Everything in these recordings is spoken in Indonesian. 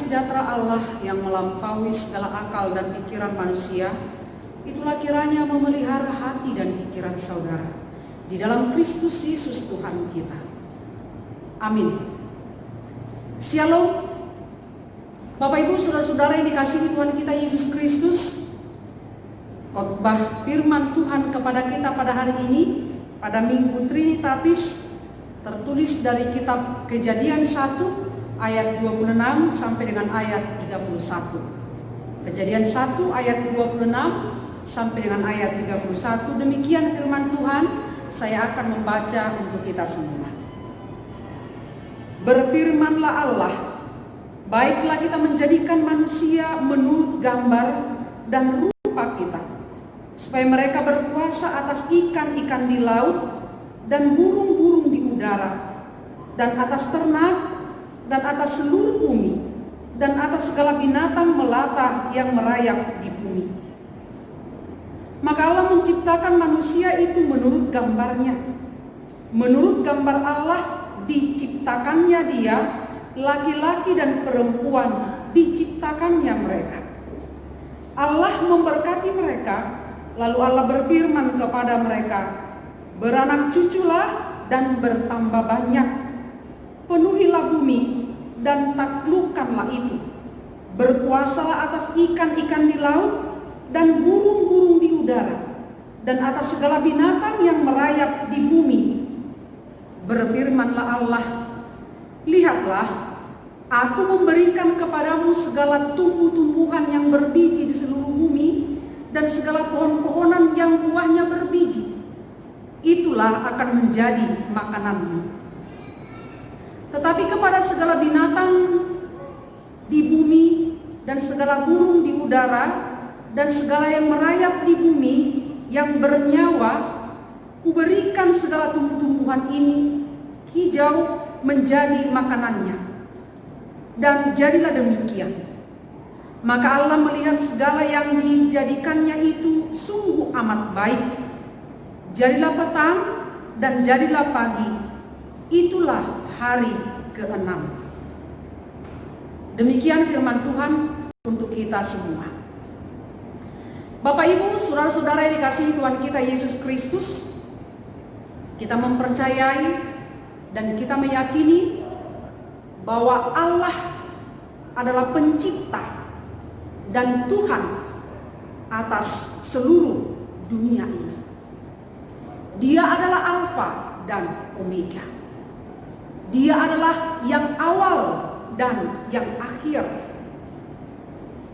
sejahtera Allah yang melampaui segala akal dan pikiran manusia, itulah kiranya memelihara hati dan pikiran saudara di dalam Kristus Yesus Tuhan kita. Amin. Shalom. Bapak Ibu, saudara-saudara yang dikasihi Tuhan kita Yesus Kristus, khotbah firman Tuhan kepada kita pada hari ini, pada Minggu Trinitatis, tertulis dari kitab Kejadian 1 ayat 26 sampai dengan ayat 31. Kejadian 1 ayat 26 sampai dengan ayat 31. Demikian firman Tuhan, saya akan membaca untuk kita semua. Berfirmanlah Allah, baiklah kita menjadikan manusia menurut gambar dan rupa kita, supaya mereka berkuasa atas ikan-ikan di laut dan burung-burung di udara, dan atas ternak, dan atas seluruh bumi, dan atas segala binatang melata yang merayap di bumi. Maka Allah menciptakan manusia itu menurut gambarnya. Menurut gambar Allah diciptakannya dia, laki-laki dan perempuan diciptakannya mereka. Allah memberkati mereka, lalu Allah berfirman kepada mereka, beranak cuculah dan bertambah banyak, penuhilah bumi dan taklukkanlah itu, berkuasalah atas ikan-ikan di laut dan burung-burung di udara, dan atas segala binatang yang merayap di bumi. Berfirmanlah Allah, lihatlah, aku memberikan kepadamu segala tumbuh-tumbuhan yang berbiji di seluruh bumi, dan segala pohon-pohonan yang buahnya berbiji. Itulah akan menjadi makananmu. Tetapi kepada segala binatang di bumi dan segala burung di udara dan segala yang merayap di bumi yang bernyawa, kuberikan segala tumbuh-tumbuhan ini hijau menjadi makanannya. Dan jadilah demikian. Maka Allah melihat segala yang dijadikannya itu sungguh amat baik. Jadilah petang dan jadilah pagi. Itulah hari ke-6. Demikian firman Tuhan untuk kita semua. Bapak Ibu, saudara-saudara yang dikasihi Tuhan kita Yesus Kristus, kita mempercayai dan kita meyakini bahwa Allah adalah pencipta dan Tuhan atas seluruh dunia ini. Dia adalah Alfa dan Omega. Dia adalah yang awal dan yang akhir.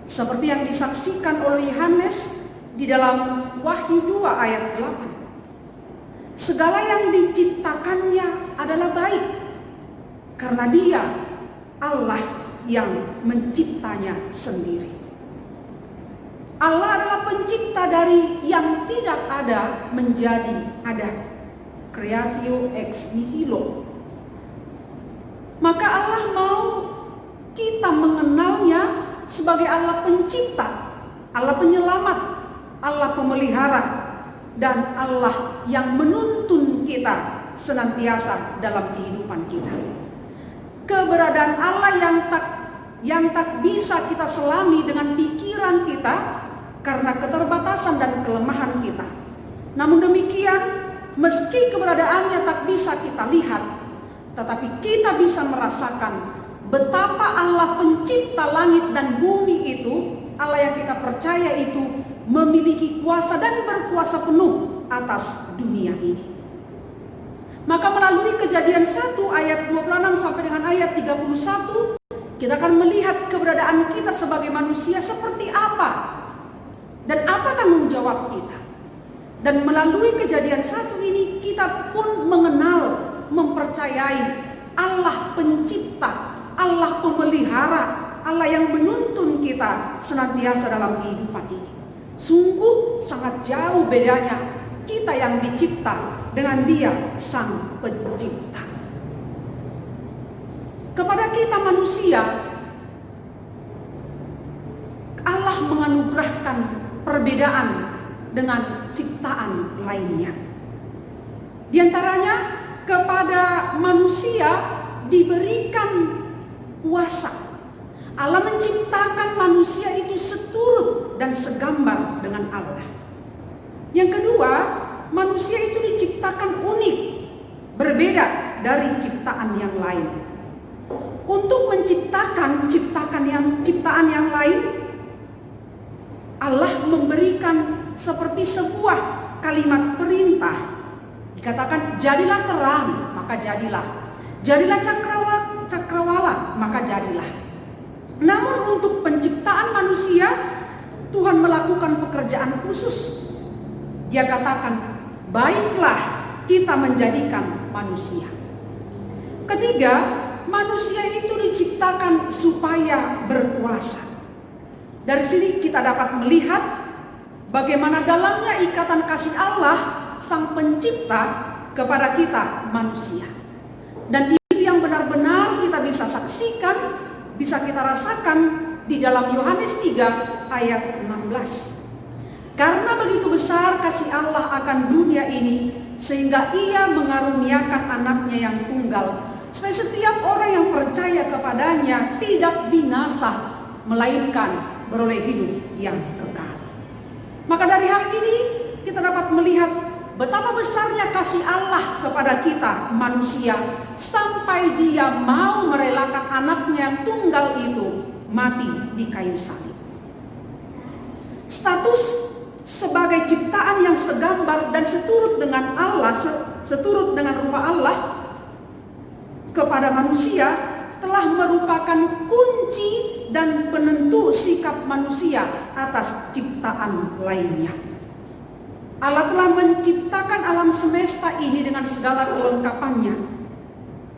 Seperti yang disaksikan oleh Yohanes di dalam Wahyu 2 ayat 8. Segala yang diciptakannya adalah baik, karena Dia Allah yang menciptanya sendiri. Allah adalah pencipta dari yang tidak ada menjadi ada. Creatio ex nihilo. Maka Allah mau kita mengenalnya sebagai Allah pencipta, Allah penyelamat, Allah pemelihara, dan Allah yang menuntun kita senantiasa dalam kehidupan kita. Keberadaan Allah yang tak bisa kita selami dengan pikiran kita karena keterbatasan dan kelemahan kita. Namun demikian, meski keberadaannya tak bisa kita lihat, tetapi kita bisa merasakan betapa Allah pencipta langit dan bumi itu, Allah yang kita percaya itu memiliki kuasa dan berkuasa penuh atas dunia ini. Maka melalui Kejadian 1 ayat 26 sampai dengan ayat 31, kita akan melihat keberadaan kita sebagai manusia seperti apa dan apa tanggung jawab kita. Dan melalui Kejadian 1 ini kita pun mengenal, mempercayai Allah pencipta, Allah pemelihara, Allah yang menuntun kita senantiasa dalam kehidupan ini. Sungguh sangat jauh bedanya kita yang dicipta dengan Dia Sang Pencipta. Kepada kita manusia, Allah menganugerahkan perbedaan dengan ciptaan lainnya. Di antaranya, kepada manusia diberikan kuasa. Allah menciptakan manusia itu seturut dan segambar dengan Allah. Yang kedua, manusia itu diciptakan unik, berbeda dari ciptaan yang lain. Untuk menciptakan ciptaan yang lain, Allah memberikan seperti sebuah kalimat perintah. Dikatakan, jadilah terang, maka jadilah. Jadilah cakrawala, maka jadilah. Namun untuk penciptaan manusia, Tuhan melakukan pekerjaan khusus. Dia katakan, baiklah kita menjadikan manusia. Ketiga, manusia itu diciptakan supaya berkuasa. Dari sini kita dapat melihat bagaimana dalamnya ikatan kasih Allah Sang Pencipta kepada kita manusia. Dan itu yang benar-benar kita bisa saksikan, bisa kita rasakan di dalam Yohanes 3 ayat 16. Karena begitu besar kasih Allah akan dunia ini, sehingga Ia mengaruniakan anaknya yang tunggal, supaya setiap orang yang percaya kepadanya tidak binasa, melainkan beroleh hidup yang kekal. Maka dari hal ini kita dapat melihat betapa besarnya kasih Allah kepada kita manusia, sampai Dia mau merelakan anaknya yang tunggal itu mati di kayu salib. Status sebagai ciptaan yang segambar dan seturut dengan Allah, seturut dengan rupa Allah kepada manusia, telah merupakan kunci dan penentu sikap manusia atas ciptaan lainnya. Allah telah menciptakan alam semesta ini dengan segala kelengkapannya,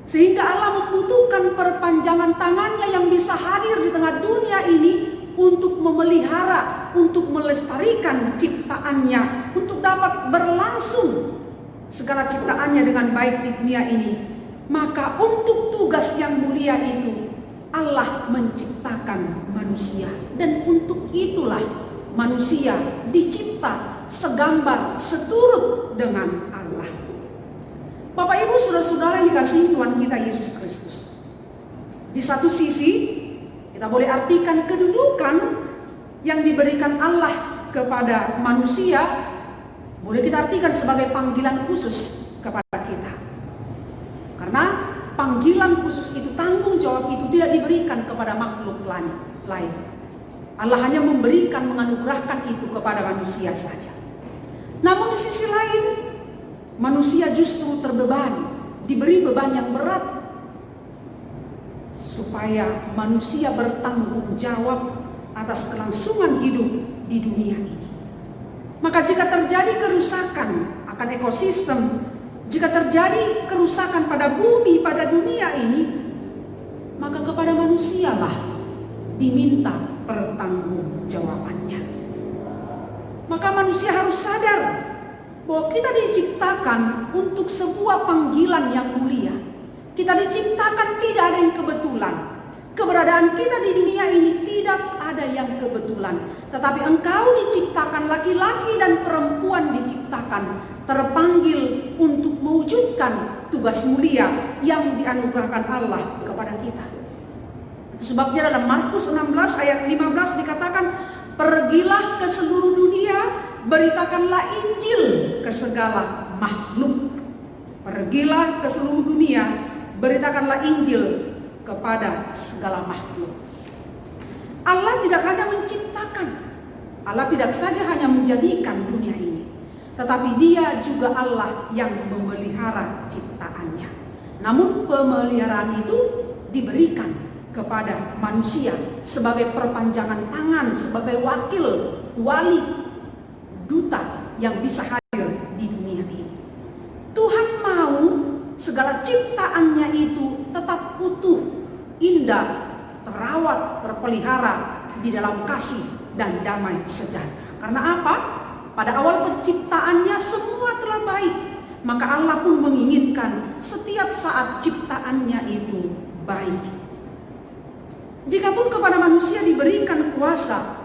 sehingga Allah membutuhkan perpanjangan tangannya yang bisa hadir di tengah dunia ini untuk memelihara, untuk melestarikan ciptaannya, untuk dapat berlangsung segala ciptaannya dengan baik di dunia ini. Maka untuk tugas yang mulia itu Allah menciptakan manusia, dan untuk itulah manusia dicipta segambar, seturut dengan Allah. Bapak Ibu, saudara-saudara yang dikasihi Tuhan kita Yesus Kristus, di satu sisi kita boleh artikan kedudukan yang diberikan Allah kepada manusia, boleh kita artikan sebagai panggilan khusus kepada kita. Karena panggilan khusus itu, tanggung jawab itu tidak diberikan kepada makhluk lain. Allah hanya memberikan, menganugerahkan itu kepada manusia saja. Namun di sisi lain, manusia justru terbebani, diberi beban yang berat, supaya manusia bertanggung jawab atas kelangsungan hidup di dunia ini. Maka jika terjadi kerusakan akan ekosistem, jika terjadi kerusakan pada bumi, pada dunia ini, maka kepada manusialah diminta pertanggungjawabannya. Maka manusia harus sadar bahwa kita diciptakan untuk sebuah panggilan yang mulia. Kita diciptakan tidak ada yang kebetulan. Keberadaan kita di dunia ini tidak ada yang kebetulan. Tetapi engkau diciptakan, laki-laki dan perempuan diciptakan, terpanggil untuk mewujudkan tugas mulia yang dianugerahkan Allah kepada kita. Itu sebabnya dalam Markus 16 ayat 15 dikatakan, pergilah ke seluruh dunia, beritakanlah Injil ke segala makhluk. Pergilah ke seluruh dunia, beritakanlah Injil kepada segala makhluk. Allah tidak hanya menciptakan, Allah tidak saja hanya menjadikan dunia ini, tetapi Dia juga Allah yang memelihara ciptaannya. Namun pemeliharaan itu diberikan kepada manusia sebagai perpanjangan tangan, sebagai wakil, wali, duta yang bisa hadir di dunia ini. Tuhan mau segala ciptaannya itu tetap utuh, indah, terawat, terpelihara di dalam kasih dan damai sejahtera. Karena apa? Pada awal penciptaannya semua telah baik, maka Allah pun menginginkan setiap saat ciptaannya itu baik. Jikapun kepada manusia diberikan kuasa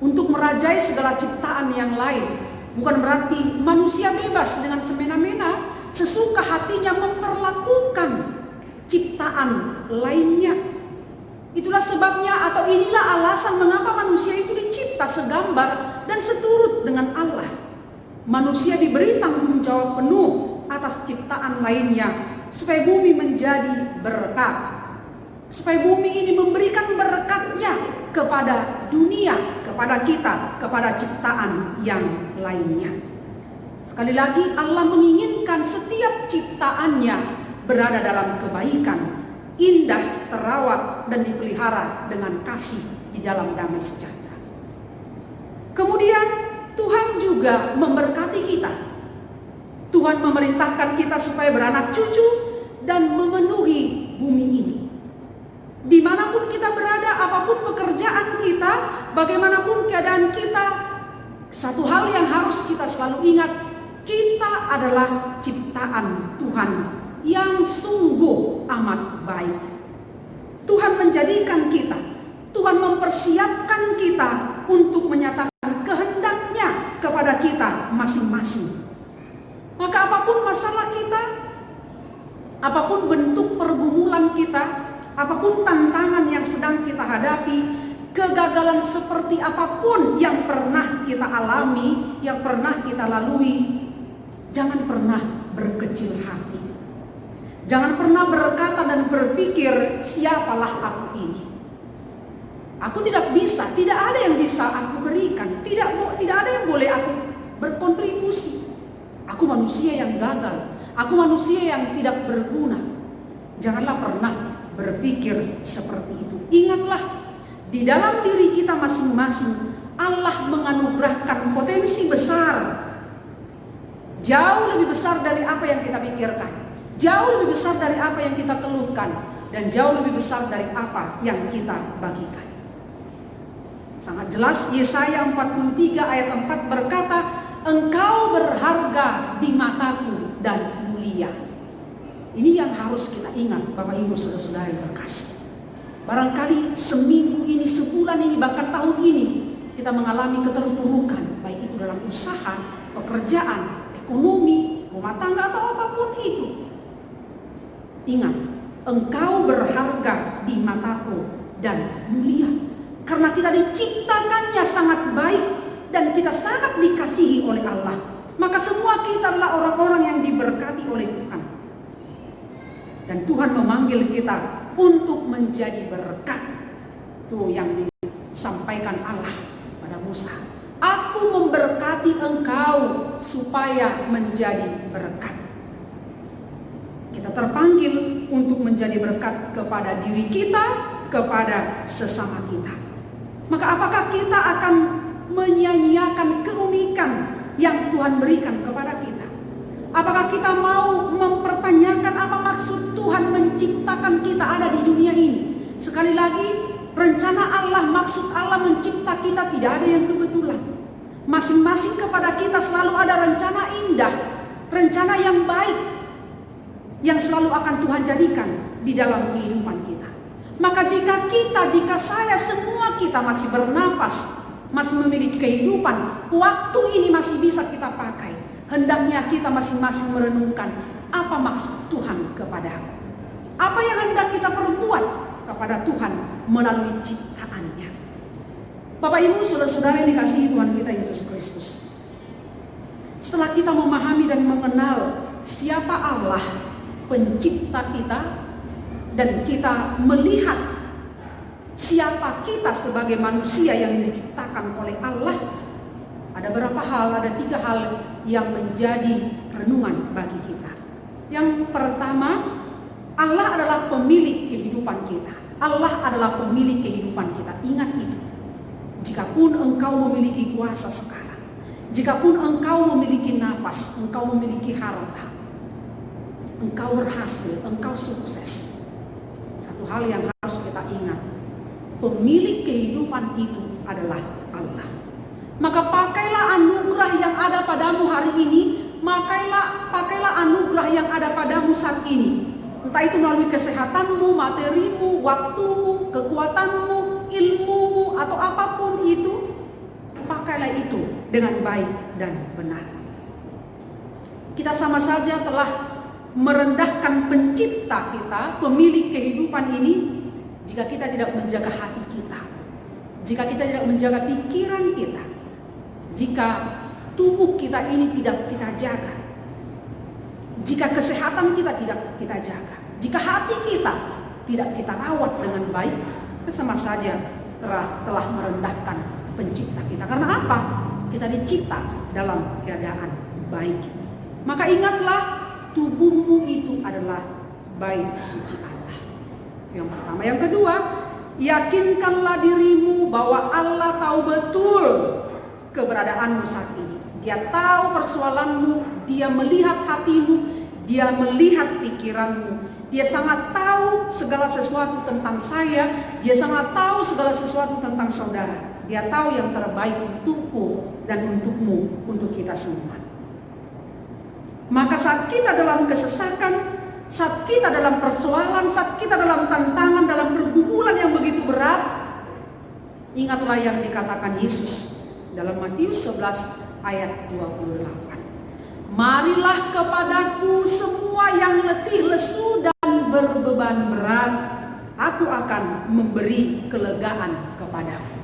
untuk merajai segala ciptaan yang lain, bukan berarti manusia bebas dengan semena-mena sesuka hatinya memperlakukan ciptaan lainnya. Itulah sebabnya atau inilah alasan mengapa manusia itu dicipta segambar dan seturut dengan Allah. Manusia diberi tanggung jawab penuh atas ciptaan lainnya supaya bumi menjadi berkat. Supaya bumi ini memberikan berkatnya kepada dunia, kepada kita, kepada ciptaan yang lainnya. Sekali lagi, Allah menginginkan setiap ciptaannya berada dalam kebaikan, indah, terawat, dan dipelihara dengan kasih di dalam damai sejahtera. Kemudian Tuhan juga memberkati kita. Tuhan memerintahkan kita supaya beranak cucu dan memenuhi bumi ini. Dimanapun kita berada, apapun pekerjaan kita, bagaimanapun keadaan kita, satu hal yang harus kita selalu ingat, kita adalah ciptaan Tuhan yang sungguh amat baik. Tuhan menjadikan kita, Tuhan mempersiapkan kita untuk menyatakan kehendaknya kepada kita masing-masing. Maka apapun masalah kita, apapun bentuk pergumulan kita, apapun tantangan yang sedang kita hadapi, kegagalan seperti apapun yang pernah kita alami, yang pernah kita lalui, jangan pernah berkecil hati. Jangan pernah berkata dan berpikir, siapalah aku ini. Aku tidak bisa, tidak ada yang bisa aku berikan, tidak ada yang boleh aku berkontribusi. Aku manusia yang gagal, aku manusia yang tidak berguna. Janganlah pernah berpikir seperti itu. Ingatlah, di dalam diri kita masing-masing Allah menganugerahkan potensi besar, jauh lebih besar dari apa yang kita pikirkan, jauh lebih besar dari apa yang kita keluhkan, dan jauh lebih besar dari apa yang kita bagikan. Sangat jelas Yesaya 43 ayat 4 berkata, engkau berharga di mataku dan mulia. Ini yang harus kita ingat, Bapak Ibu Saudara-saudara yang terkasih. Barangkali seminggu ini, sebulan ini, bahkan tahun ini kita mengalami keterpurukan, baik itu dalam usaha, pekerjaan, ekonomi, rumah tangga, atau apapun itu. Ingat, engkau berharga di mataku dan mulia. Karena kita diciptakannya sangat baik dan kita sangat dikasihi oleh Allah. Maka semua kita adalah orang-orang yang diberkati oleh Tuhan. Dan Tuhan memanggil kita untuk menjadi berkat. Itu yang disampaikan Allah pada Musa. Aku memberkati engkau supaya menjadi berkat. Kita terpanggil untuk menjadi berkat kepada diri kita, kepada sesama kita. Maka apakah kita akan menyia-nyiakan keunikan yang Tuhan berikan kepada kita? Apakah kita mau mempertanyakan apa maksud Tuhan menciptakan kita ada di dunia ini? Sekali lagi, rencana Allah, maksud Allah mencipta kita tidak ada yang kebetulan. Masing-masing kepada kita selalu ada rencana indah, rencana yang baik, yang selalu akan Tuhan jadikan di dalam kehidupan kita. Maka jika saya, semua kita masih bernapas, masih memiliki kehidupan, waktu ini masih bisa kita pakai, hendaknya kita masing-masing merenungkan apa maksud Tuhan kepada aku. Apa yang hendak kita perbuat kepada Tuhan melalui ciptaannya. Bapak Ibu Saudara-saudara yang dikasihi Tuhan kita Yesus Kristus. Setelah kita memahami dan mengenal siapa Allah pencipta kita, dan kita melihat siapa kita sebagai manusia yang diciptakan oleh Allah, ada berapa hal, ada 3 hal yang menjadi renungan bagi kita. Yang pertama, Allah adalah pemilik kehidupan kita. Allah adalah pemilik kehidupan kita. Ingat itu. Jikapun engkau memiliki kuasa sekarang, jikapun engkau memiliki napas, engkau memiliki harta, engkau berhasil, engkau sukses, satu hal yang harus kita ingat, pemilik kehidupan itu adalah Allah. Maka pakailah anugerah yang ada padamu hari ini, pakailah anugerah yang ada padamu saat ini. Entah itu melalui kesehatanmu, materimu, waktumu, kekuatanmu, ilmumu, atau apapun itu, pakailah itu dengan baik dan benar. Kita sama saja telah merendahkan pencipta kita, pemilik kehidupan ini, jika kita tidak menjaga hati kita, jika kita tidak menjaga pikiran kita, jika tubuh kita ini tidak kita jaga, jika kesehatan kita tidak kita jaga, jika hati kita tidak kita rawat dengan baik, kita sama saja telah merendahkan pencipta kita. Karena apa? Kita dicipta dalam keadaan baik. Maka ingatlah, tubuhmu itu adalah bait suci Allah. Yang pertama. Yang kedua, yakinkanlah dirimu bahwa Allah tahu betul keberadaanmu saat ini. Dia tahu persoalanmu, dia melihat hatimu, dia melihat pikiranmu. Dia sangat tahu segala sesuatu tentang saya, dia sangat tahu segala sesuatu tentang saudara. Dia tahu yang terbaik untukku dan untukmu, untuk kita semua. Maka saat kita dalam kesesakan, saat kita dalam persoalan, saat kita dalam tantangan, dalam pergumulan yang begitu berat, ingatlah yang dikatakan Yesus dalam Matius 11 ayat 28. Marilah kepadaku semua yang letih, lesu, dan berbeban berat, aku akan memberi kelegaan kepadamu.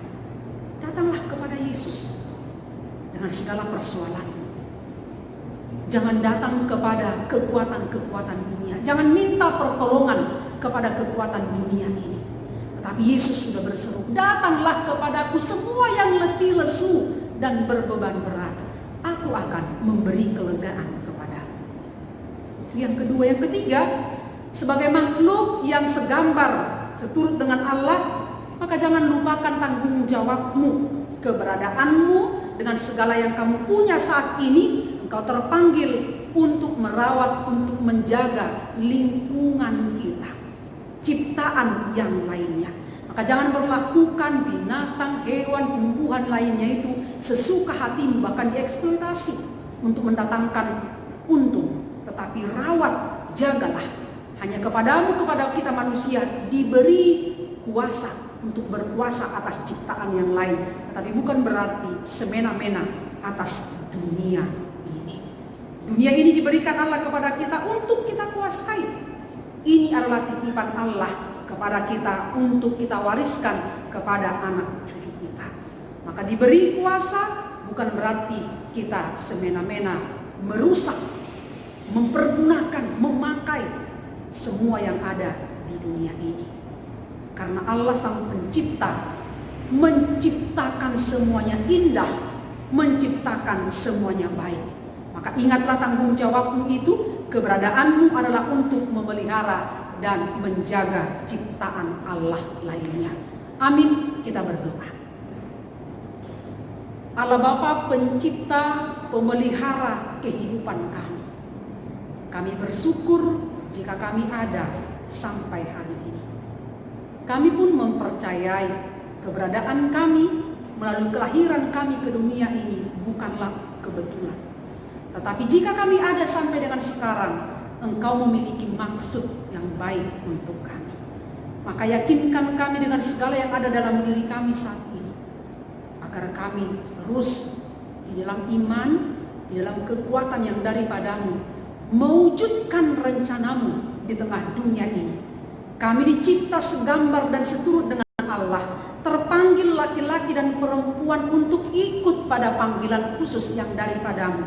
Datanglah kepada Yesus dengan segala persoalan. Jangan datang kepada kekuatan-kekuatan dunia. Jangan minta pertolongan kepada kekuatan dunia ini. Tetapi Yesus sudah berseru, datanglah kepadaku semua yang letih, lesu, dan berbeban berat. Aku akan memberi kelegaan kepadamu. Yang kedua, yang ketiga, sebagai makhluk yang segambar, seturut dengan Allah, maka jangan lupakan tanggung jawabmu, keberadaanmu dengan segala yang kamu punya saat ini. Engkau terpanggil untuk merawat, untuk menjaga lingkungan kita, ciptaan yang lainnya. Maka jangan berlakukan binatang, hewan, tumbuhan lainnya itu sesuka hatimu, bahkan dieksploitasi untuk mendatangkan untung. Tetapi rawat, jagalah. Hanya kepadamu, kepada kita manusia diberi kuasa untuk berkuasa atas ciptaan yang lain. Tetapi bukan berarti semena-mena atas dunia ini. Dunia ini diberikan Allah kepada kita untuk kita kuasai. Ini adalah titipan Allah kepada kita untuk kita wariskan kepada anak cucu kita. Maka diberi kuasa bukan berarti kita semena-mena merusak, mempergunakan, memakai semua yang ada di dunia ini. Karena Allah sang pencipta menciptakan semuanya indah, menciptakan semuanya baik. Maka ingatlah tanggung jawabmu itu, keberadaanmu adalah untuk memelihara dan menjaga ciptaan Allah lainnya. Amin. Kita berdoa. Allah Bapa pencipta, pemelihara kehidupan kami. Kami bersyukur jika kami ada sampai hari ini. Kami pun mempercayai keberadaan kami melalui kelahiran kami ke dunia ini bukanlah kebetulan. Tetapi jika kami ada sampai dengan sekarang, Engkau memiliki maksud yang baik untuk kami. Maka yakinkan kami dengan segala yang ada dalam diri kami saat ini, agar kami terus di dalam iman, di dalam kekuatan yang daripadamu, mewujudkan rencanamu di tengah dunia ini. Kami dicipta segambar dan seturut dengan Allah, terpanggil laki-laki dan perempuan untuk ikut pada panggilan khusus yang daripadamu.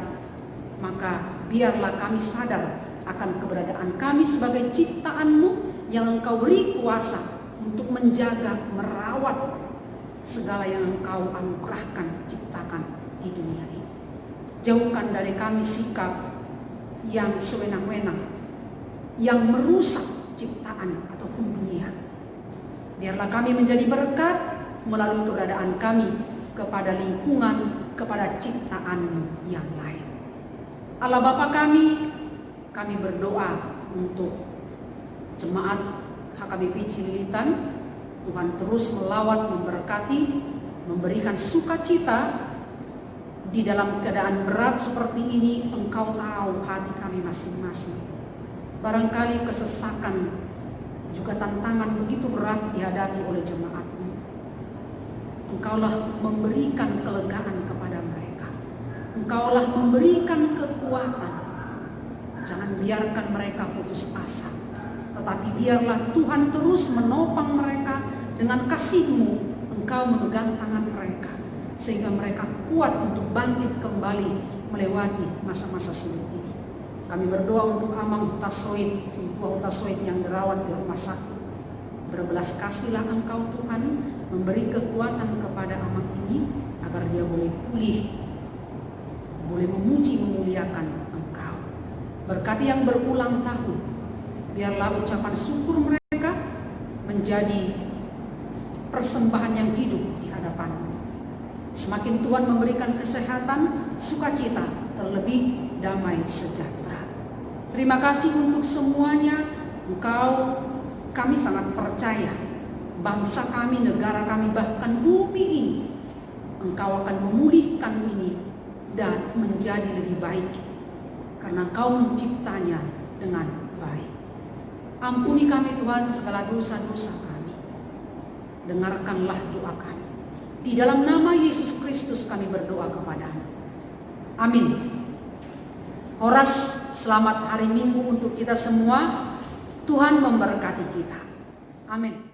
Maka biarlah kami sadar akan keberadaan kami sebagai ciptaan-Mu yang Engkau beri kuasa untuk menjaga, merawat segala yang Engkau anugerahkan, ciptakan di dunia ini. Jauhkan dari kami sikap yang sewenang-wenang, yang merusak ciptaan ataupun dunia. Biarlah kami menjadi berkat melalui keberadaan kami kepada lingkungan, kepada ciptaan yang lain. Allah Bapa kami berdoa untuk jemaat HKBP Cililitan. Tuhan terus melawat, memberkati, memberikan sukacita di dalam keadaan berat seperti ini. Engkau tahu hati kami masing-masing. Barangkali kesesakan juga tantangan begitu berat dihadapi oleh jemaat-Mu. Engkaulah memberikan kelegaan kepada mereka. Engkaulah memberikan kekuatan. Jangan biarkan mereka putus asa. tetapi biarlah Tuhan terus menopang mereka dengan kasih-Mu. Engkau memegang tangan mereka sehingga mereka kuat untuk bangkit kembali melewati masa-masa sulit ini. Kami berdoa untuk Amang Hutasoit, si Buah Hutasoit yang dirawat di rumah sakit. Berbelas kasihlah Engkau Tuhan, memberi kekuatan kepada Amang ini agar dia boleh pulih, boleh memuji memuliakan Engkau. Berkati yang berulang tahun, biarlah ucapan syukur mereka menjadi persembahan yang hidup di hadapan-Mu. Semakin Tuhan memberikan kesehatan, sukacita, terlebih damai sejahtera. Terima kasih untuk semuanya. Kami sangat percaya bangsa kami, negara kami, bahkan bumi ini, Engkau akan memulihkan ini dan menjadi lebih baik karena Engkau menciptanya dengan baik. Ampuni kami Tuhan segala dosa-dosa kami. Dengarkanlah doa kami. Di dalam nama Yesus Kristus kami berdoa kepada-Mu. Amin. Horas, selamat hari Minggu untuk kita semua. Tuhan memberkati kita. Amin.